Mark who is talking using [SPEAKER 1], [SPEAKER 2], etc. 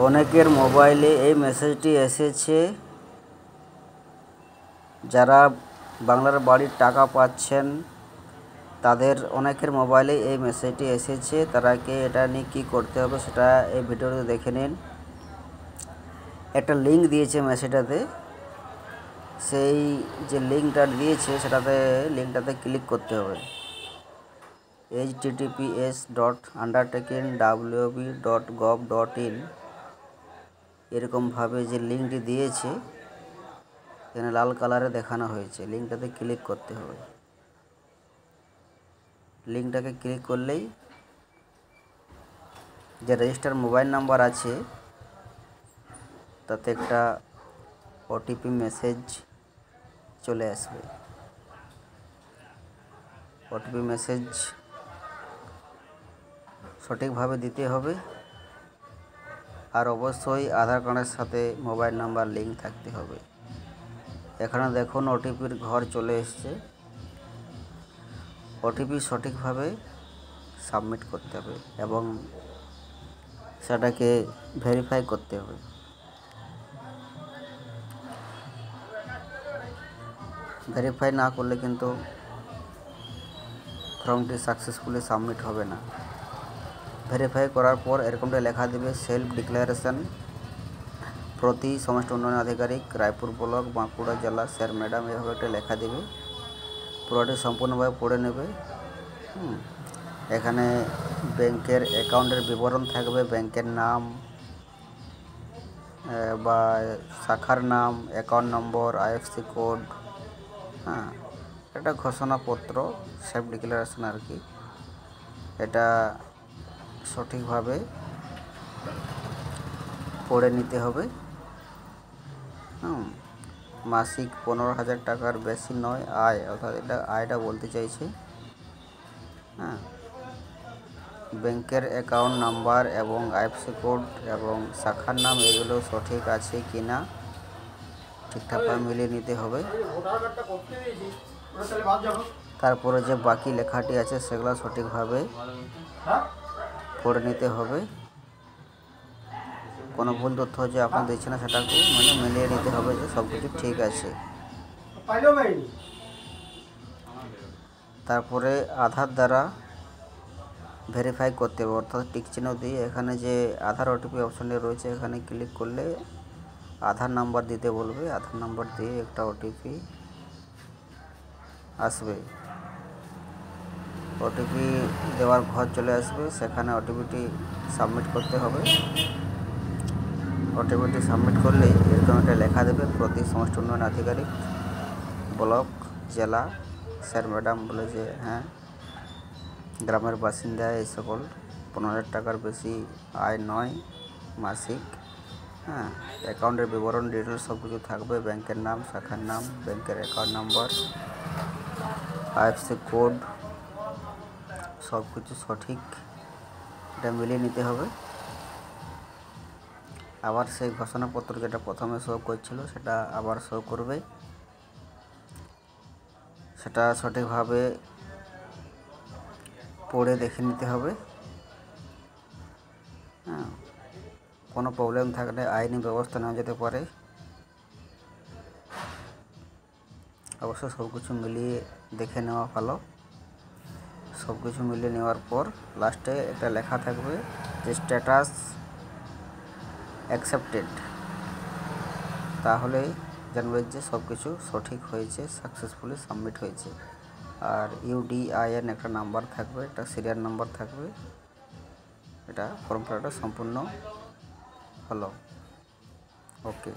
[SPEAKER 1] অনেকের মোবাইলে এই মেসেজটি এসেছে, যারা বাংলার বাড়ির টাকা পাচ্ছেন তাদের অনেকের মোবাইলে এই মেসেজটি এসেছে। তারাকে এটা নিয়ে কী করতে হবে সেটা এই ভিডিওতে দেখে নিন। একটা লিঙ্ক দিয়েছে মেসেজটাতে, সেই যে লিঙ্কটা দিয়েছে লিঙ্কটাতে ক্লিক করতে হবে। https://wb.gov.in এরকমভাবে যে লিঙ্কটি দিয়েছে এখানে লাল কালারে দেখানো হয়েছে, লিঙ্কটাতে ক্লিক করতে হবে। লিঙ্কটাকে ক্লিক করলেই যে রেজিস্টার মোবাইল নাম্বার আছে তাতে একটা ওটিপি মেসেজ চলে আসবে। ওটিপি মেসেজ সঠিকভাবে দিতে হবে, আর অবশ্যই আধার কার্ডের সাথে মোবাইল নাম্বার লিঙ্ক থাকতে হবে। এখানে দেখুন ওটিপির ঘর চলে এসছে। ওটিপি সঠিকভাবে সাবমিট করতে হবে এবং সেটাকে ভেরিফাই করতে হবে। ভেরিফাই না করলে কিন্তু ফর্মটি সাকসেসফুলি সাবমিট হবে না। ভেরিফাই করার পর এরকমটা লেখা দেবে, সেলফ ডিক্লারেশন প্রতি সমষ্টি উন্নয়ন আধিকারিক, রায়পুর ব্লক, বাঁকুড়া জেলা, স্যার ম্যাডাম, এভাবে একটা লেখা দেবে। পুরোটি সম্পূর্ণভাবে পড়ে নেবে। এখানে ব্যাংকের অ্যাকাউন্টের বিবরণ থাকবে, ব্যাংকের নাম বা শাখার নাম, অ্যাকাউন্ট নম্বর, আইএফসি কোড, এটা ঘোষণাপত্র, সেলফ ডিক্লারেশন আর কি। এটা সঠিকভাবে পড়ে নিতে হবে। মাসিক 15,000 টাকার বেশি নয় আয়, অর্থাৎ এটা আয়টা বলতে চাইছে। ব্যাংকের অ্যাকাউন্ট নাম্বার এবং আইএফসি কোড এবং শাখার নাম এগুলো সঠিক আছে কি না ঠিকঠাকভাবে মিলিয়ে নিতে হবে। তারপরে যে বাকি লেখাটি আছে সেগুলো সঠিকভাবে পড়ে নিতে হবে। কোনো ভুল তথ্য যে আপনার দিচ্ছে না সেটাকে মিলিয়ে নিতে হবে যে সব কিছু ঠিক আছে। তারপরে আধার দ্বারা ভেরিফাই করতে হবে, অর্থাৎ টিক চিহ্ন দিয়ে এখানে যে আধার ওটিপি অপশানটি রয়েছে এখানে ক্লিক করলে আধার নাম্বার দিতে বলবে। আধার নাম্বার দিয়ে একটা ওটিপি আসবে। ওটিপি দেওয়ার ঘর চলে আসবে, সেখানে ওটিপিটি সাবমিট করতে হবে। ওটিপিটি সাবমিট করলেই এরকম একটা লেখা দেবে, প্রতি সমষ্টি উন্নয়ন আধিকারিক, ব্লক, জেলা, স্যার ম্যাডাম বলে যে গ্রামের বাসিন্দা, এই সকল 15,000 টাকার বেশি আয় নয় মাসিক। অ্যাকাউন্টের বিবরণ ডিটেলস সব কিছু থাকবে, ব্যাংকের নাম, শাখার নাম, ব্যাংকের অ্যাকাউন্ট নাম্বার, আইএফসি কোড, সব কিছু সঠিক এটা মিলিয়ে নিতে হবে। আবার সেই ঘোষণাপত্র যেটা প্রথমে শো করছিল সেটা আবার শো করবে। সেটা সঠিকভাবে পড়ে দেখে নিতে হবে। কোনো প্রবলেম থাকলে আইনি ব্যবস্থা নেওয়া যেতে পারে। অবশ্য সব কিছু মিলিয়ে দেখে নেওয়া ভালো। সব কিছু মিলিয়ে নেওয়ার পর লাস্টে একটা লেখা থাকবে যে স্ট্যাটাস অ্যাকসেপ্টেড, তাহলে জানবে যে সব কিছু সঠিক হয়েছে, সাকসেসফুলি সাবমিট হয়েছে। আর UDIN একটা নাম্বার থাকবে, একটা সিরিয়াল নাম্বার থাকবে। এটা ফর্ম ফিলআপটা সম্পূর্ণ হলো। ওকে।